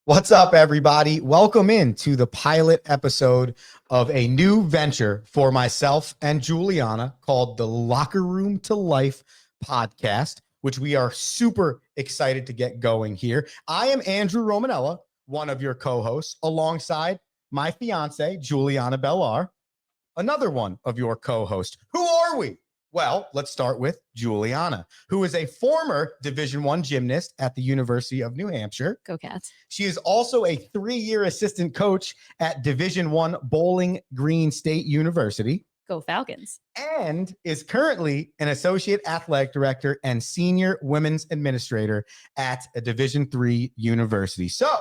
What's up, everybody? Welcome into the pilot episode of a new venture for myself and Juliana called the Locker Room to Life podcast, which we are super excited to get going here. I am Andrew Romanella, one of your co-hosts, alongside my fiance, Juliana Bellar, another one of your co-hosts. Who are we? Well, let's start with Juliana, who is a former Division I gymnast at the University of New Hampshire. Go Cats. She is also a 3-year assistant coach at Division I Bowling Green State University. Go Falcons. And is currently an associate athletic director and senior women's administrator at a Division III university. So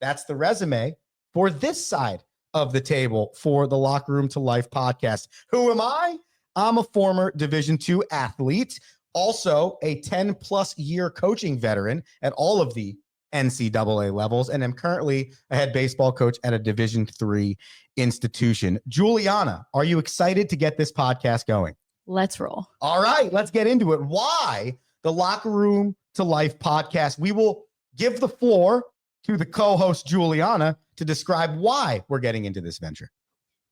that's the resume for this side of the table for the Locker Room to Life podcast. Who am I? I'm a former Division II athlete, also a 10-plus year coaching veteran at all of the NCAA levels, and am currently a head baseball coach at a Division III institution. Juliana, are you excited to get this podcast going? Let's roll. All right, let's get into it. Why the Locker Room to Life podcast? We will give the floor to the co-host Juliana to describe why we're getting into this venture.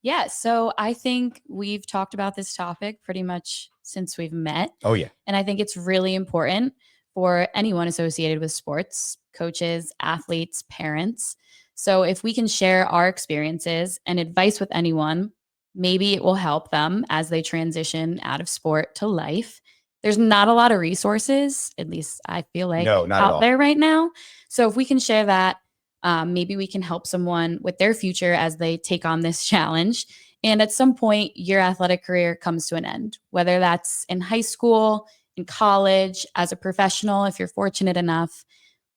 Yeah, so I think we've talked about this topic pretty much since we've met. Oh, yeah. And I think it's really important for anyone associated with sports, coaches, athletes, parents. So if we can share our experiences and advice with anyone, maybe it will help them as they transition out of sport to life. There's not a lot of resources, at least I feel like, out there right now. So if we can share that, maybe we can help someone with their future as they take on this challenge. And at some point, your athletic career comes to an end, whether that's in high school, in college, as a professional, if you're fortunate enough.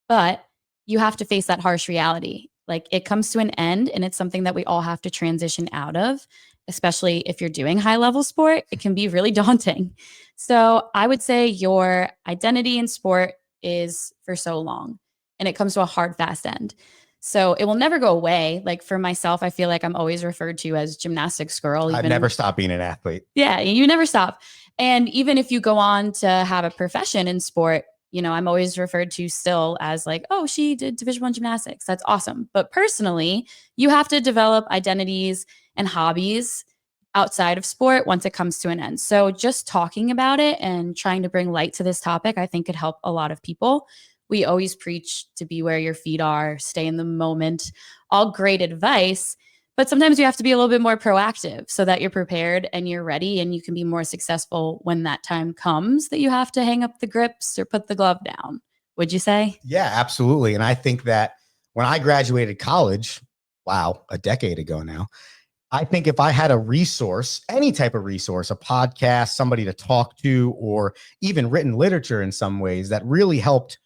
But you have to face that harsh reality. Like, it comes to an end, and it's something that we all have to transition out of, especially if you're doing high level sport. It can be really daunting. So I would say your identity in sport is for so long, and it comes to a hard, fast end. So it will never go away. Like, for myself, I feel like I'm always referred to as gymnastics girl. I've never stopped being an athlete. Yeah, you never stop. And even if you go on to have a profession in sport, you know, I'm always referred to still as like, oh, she did Division I gymnastics. That's awesome. But personally, you have to develop identities and hobbies outside of sport once it comes to an end. So just talking about it and trying to bring light to this topic, I think could help a lot of people. We always preach to be where your feet are, stay in the moment, all great advice. But sometimes you have to be a little bit more proactive so that you're prepared and you're ready and you can be more successful when that time comes that you have to hang up the grips or put the glove down. Would you say? Yeah, absolutely. And I think that when I graduated college, a decade ago now, I think if I had a resource, any type of resource, a podcast, somebody to talk to, or even written literature in some ways that really helped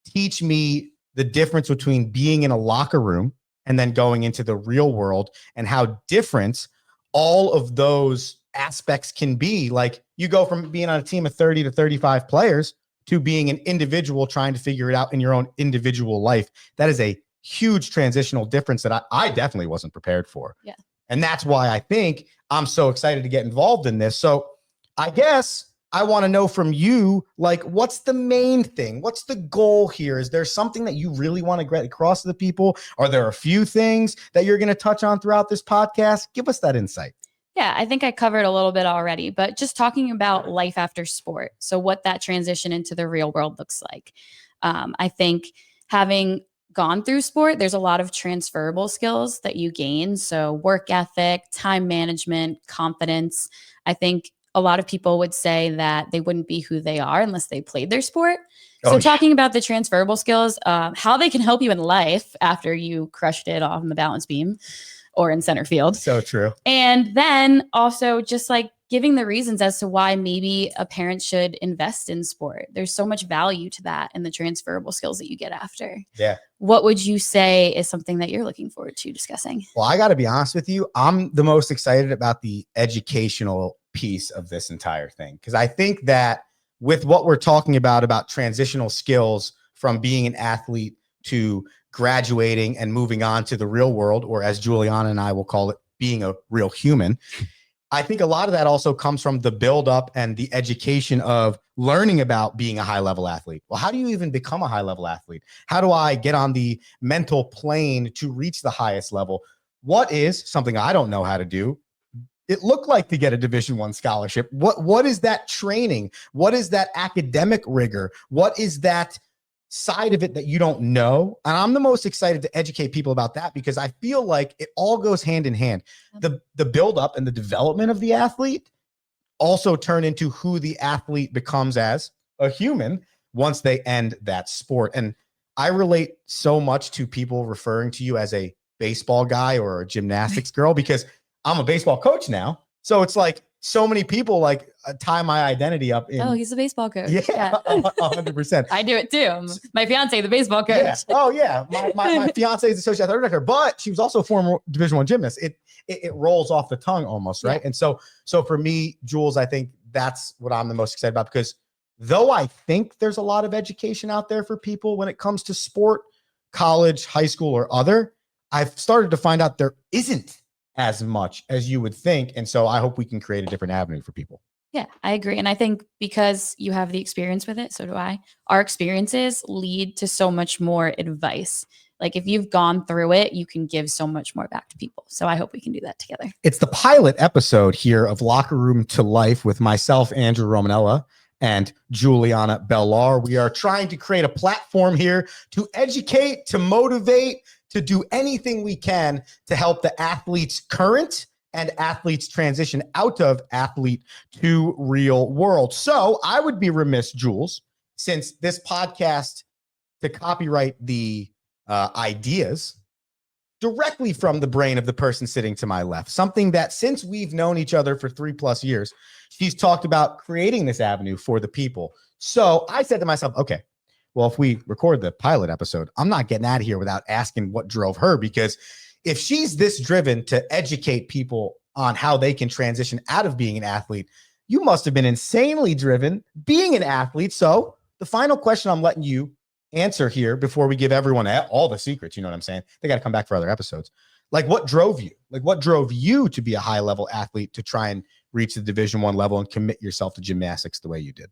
teach me the difference between being in a locker room and then going into the real world and how different all of those aspects can be. Like, you go from being on a team of 30 to 35 players to being an individual trying to figure it out in your own individual life. That is a huge transitional difference that I definitely wasn't prepared for. Yeah. And that's why I think I'm so excited to get involved in this. So I guess I want to know from you, like, what's the main thing? What's the goal here? Is there something that you really want to get across to the people? Are there a few things that you're going to touch on throughout this podcast? Give us that insight. Yeah, I think I covered a little bit already, but just talking about life after sport. So what that transition into the real world looks like. I think having gone through sport, there's a lot of transferable skills that you gain. So work ethic, time management, confidence. I think a lot of people would say that they wouldn't be who they are unless they played their sport. So talking about the transferable skills, how they can help you in life after you crushed it off on the balance beam or in center field. So true. And then also just like giving the reasons as to why maybe a parent should invest in sport. There's so much value to that and the transferable skills that you get after. Yeah. What would you say is something that you're looking forward to discussing? Well, I got to be honest with you. I'm the most excited about the educational piece of this entire thing, because I think that with what we're talking about transitional skills from being an athlete to graduating and moving on to the real world, or as Juliana and I will call it, being a real human, I think a lot of that also comes from the buildup and the education of learning about being a high level athlete. Well, how do you even become a high level athlete? How do I get on the mental plane to reach the highest level? What is something I don't know how to do? It looked like to get a Division I scholarship. What is that training? What is that academic rigor? What is that side of it that you don't know? And I'm the most excited to educate people about that, because I feel like it all goes hand in hand. The build up and the development of the athlete also turn into who the athlete becomes as a human once they end that sport. And I relate so much to people referring to you as a baseball guy or a gymnastics girl, because I'm a baseball coach now. So it's like so many people like tie my identity up in. Oh, he's a baseball coach. Yeah, 100%. I do it too. My fiance, the baseball coach. Yeah. Oh yeah. My fiance is associate athletic director, but she was also a former Division I gymnast. It rolls off the tongue almost, right? Yeah. And so for me, Jules, I think that's what I'm the most excited about, because though I think there's a lot of education out there for people when it comes to sport, college, high school, or other, I've started to find out there isn't as much as you would think. And so I hope we can create a different avenue for people. Yeah, I agree. And I think because you have the experience with it, so do I, our experiences lead to so much more advice. Like if you've gone through it, you can give so much more back to people. So I hope we can do that together. It's the pilot episode here of Locker Room to Life with myself, Andrew Romanella, and Juliana Bellar. We are trying to create a platform here to educate, to motivate, to do anything we can to help the athletes current and athletes transition out of athlete to real world. So I would be remiss, Jules, since this podcast, to copyright the ideas directly from the brain of the person sitting to my left, something that since we've known each other for 3+ years, she's talked about creating this avenue for the people. So I said to myself, okay, well, if we record the pilot episode, I'm not getting out of here without asking what drove her, because if she's this driven to educate people on how they can transition out of being an athlete, you must have been insanely driven being an athlete. So the final question I'm letting you answer here before we give everyone all the secrets, you know what I'm saying? They got to come back for other episodes. Like what drove you? Like what drove you to be a high level athlete, to try and reach the Division I level and commit yourself to gymnastics the way you did?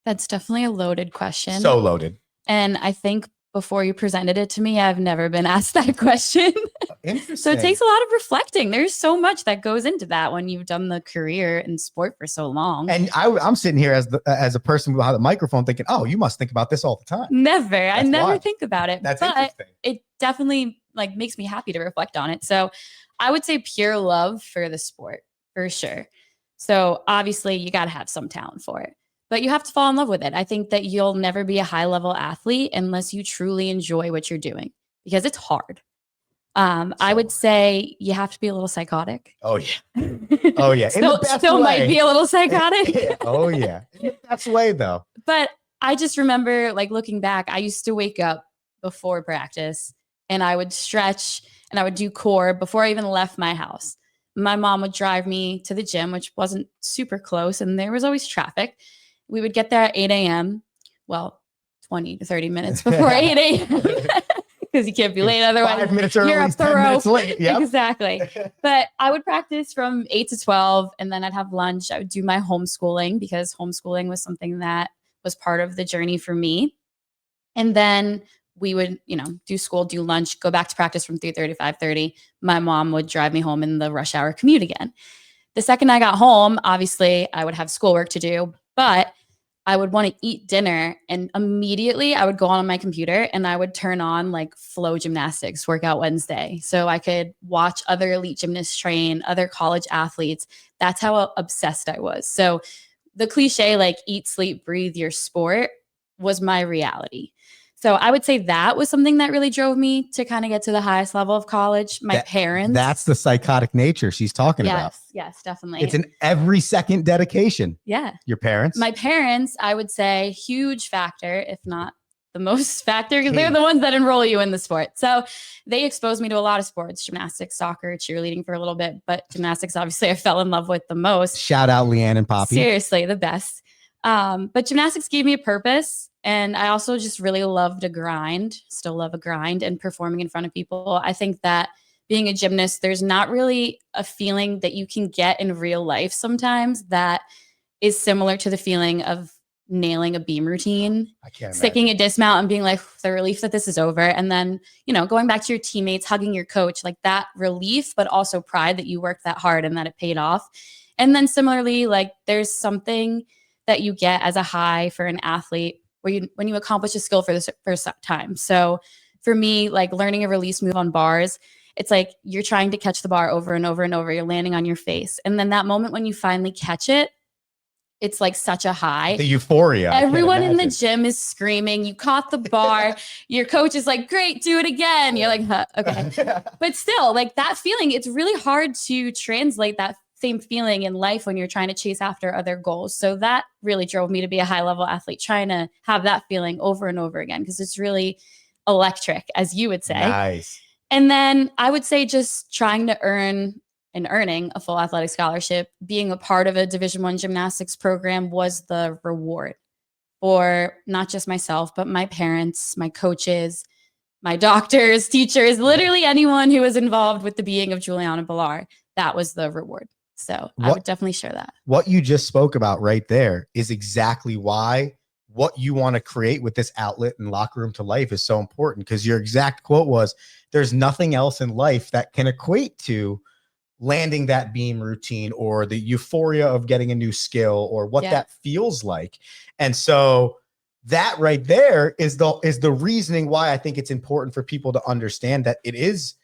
That's definitely a loaded question. So loaded. And I think before you presented it to me, I've never been asked that question. Interesting. So it takes a lot of reflecting. There's so much that goes into that when you've done the career in sport for so long. And I'm sitting here as a person behind the microphone thinking, oh, you must think about this all the time. Never. I never think about it. That's but interesting. It definitely like makes me happy to reflect on it. So I would say pure love for the sport, for sure. So obviously you got to have some talent for it, but you have to fall in love with it. I think that you'll never be a high level athlete unless you truly enjoy what you're doing, because it's hard. I would say you have to be a little psychotic. Oh yeah. Oh yeah. Still might be a little psychotic. Yeah. Oh yeah. In the best way though. But I just remember, like, looking back, I used to wake up before practice and I would stretch and I would do core before I even left my house. My mom would drive me to the gym, which wasn't super close, and there was always traffic. We would get there at 8 a.m. Well, 20 to 30 minutes before 8 a.m. because you can't be late. Otherwise, 5 minutes early, you're up the 10 rope. minutes late. Yep. Exactly. But I would practice from 8 to 12, and then I'd have lunch. I would do my homeschooling, because homeschooling was something that was part of the journey for me. And then we would, do school, do lunch, go back to practice from 3:30 to 5:30. My mom would drive me home in the rush hour commute again. The second I got home, obviously I would have schoolwork to do, but I would want to eat dinner, and immediately I would go on my computer and I would turn on like Flow Gymnastics Workout Wednesday, so I could watch other elite gymnasts train, other college athletes. That's how obsessed I was. So the cliche, like eat, sleep, breathe your sport, was my reality. So I would say that was something that really drove me to kind of get to the highest level of college. My parents. That's the psychotic nature she's talking about. Yes, definitely. It's an every second dedication. Yeah. Your parents? My parents, I would say, huge factor, if not the most factor, because they're the ones that enroll you in the sport. So they exposed me to a lot of sports: gymnastics, soccer, cheerleading for a little bit, but gymnastics, obviously, I fell in love with the most. Shout out Leanne and Poppy. Seriously, the best. But gymnastics gave me a purpose. And I also just really loved a grind, still love a grind, and performing in front of people. I think that being a gymnast, there's not really a feeling that you can get in real life sometimes that is similar to the feeling of nailing a beam routine, I can't sticking imagine. a dismount and being like, the relief that this is over. And then, going back to your teammates, hugging your coach, like that relief, but also pride that you worked that hard and that it paid off. And then similarly, like there's something that you get as a high for an athlete when you accomplish a skill for the first time. So for me, like learning a release move on bars, it's like you're trying to catch the bar over and over and over. You're landing on your face. And then that moment when you finally catch it, it's like such a high. The euphoria. Everyone in the gym is screaming. You caught the bar. Your coach is like, great, do it again. You're like, huh, okay. But still, like that feeling, it's really hard to translate that same feeling in life when you're trying to chase after other goals. So that really drove me to be a high level athlete, trying to have that feeling over and over again, because it's really electric, as you would say. Nice. And then I would say just trying to earning a full athletic scholarship, being a part of a Division I gymnastics program was the reward for not just myself, but my parents, my coaches, my doctors, teachers, literally anyone who was involved with the being of Juliana Ballar. That was the reward. So I would definitely share that. What you just spoke about right there is exactly why what you want to create with this outlet and locker room to life is so important, because your exact quote was, there's nothing else in life that can equate to landing that beam routine or the euphoria of getting a new skill or what that feels like. And so that right there is the reasoning why I think it's important for people to understand that it is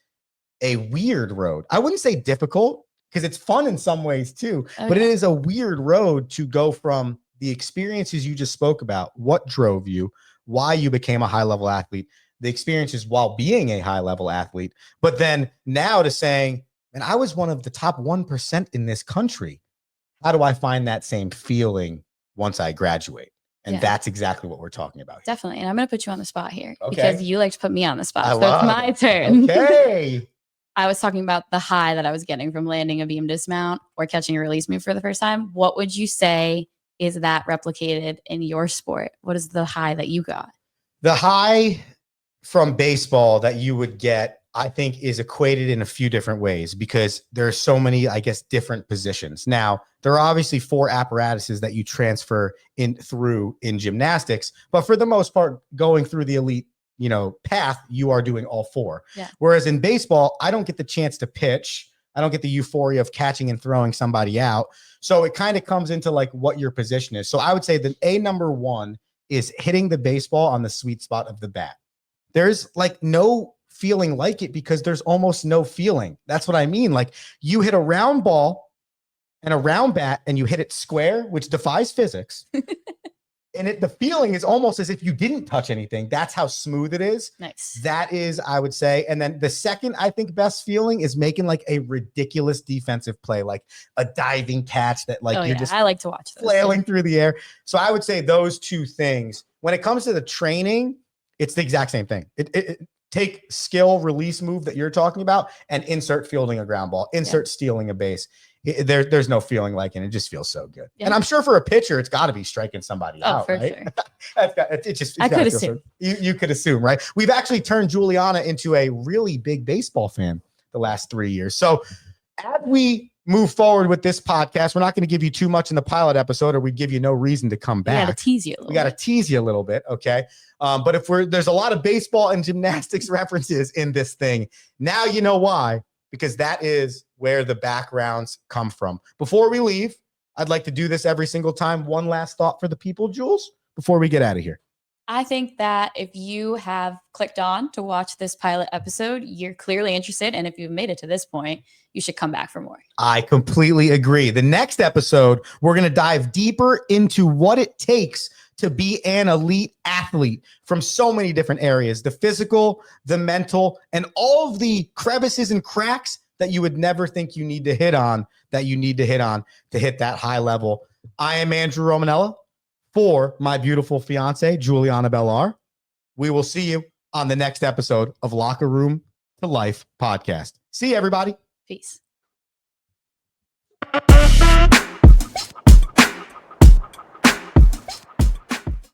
a weird road. I wouldn't say difficult, because it's fun in some ways too, but it is a weird road to go from the experiences you just spoke about, what drove you, why you became a high level athlete, the experiences while being a high level athlete, but then now to saying, and I was one of the top 1% in this country. How do I find that same feeling once I graduate? And that's exactly what we're talking about here. Definitely. And I'm going to put you on the spot here because you like to put me on the spot. So it's my turn. Okay. I was talking about the high that I was getting from landing a beam dismount or catching a release move for the first time. What would you say is that replicated in your sport? What is the high that you got? The high from baseball that you would get, I think, is equated in a few different ways, because there are so many, I guess, different positions. Now, there are obviously 4 apparatuses that you transfer in gymnastics, but for the most part, going through the elite, path, you are doing all 4. Yeah. Whereas in baseball, I don't get the chance to pitch. I don't get the euphoria of catching and throwing somebody out. So it kind of comes into like what your position is. So I would say that number 1 is hitting the baseball on the sweet spot of the bat. There's like no feeling like it, because there's almost no feeling. That's what I mean. Like you hit a round ball and a round bat and you hit it square, which defies physics. And the feeling is almost as if you didn't touch anything. That's how smooth it is. Nice. That is, I would say. And then the second, I think, best feeling is making like a ridiculous defensive play, like a diving catch that you're just I like to watch those flailing through the air. So I would say those 2 things. When it comes to the training, it's the exact same thing. Take skill release move that you're talking about and insert fielding a ground ball, insert stealing a base. There's no feeling like it. It just feels so good. Yeah. And I'm sure for a pitcher, it's got to be striking somebody out, right? Sure. I could assume. You could assume, right? We've actually turned Juliana into a really big baseball fan the last 3 years. So as we move forward with this podcast, we're not going to give you too much in the pilot episode, or we give you no reason to come back. We got to tease you a little bit. We got to tease you a little bit. Okay. But there's a lot of baseball and gymnastics references in this thing. Now you know why, because that is where the backgrounds come from. Before we leave, I'd like to do this every single time. One last thought for the people, Jules, before we get out of here. I think that if you have clicked on to watch this pilot episode, you're clearly interested. And if you've made it to this point, you should come back for more. I completely agree. The next episode, we're going to dive deeper into what it takes to be an elite athlete from so many different areas, the physical, the mental, and all of the crevices and cracks that you would never think you need to hit on, to hit that high level. I am Andrew Romanella for my beautiful fiance, Juliana Ballar. We will see you on the next episode of Locker Room to Life podcast. See you, everybody. Peace.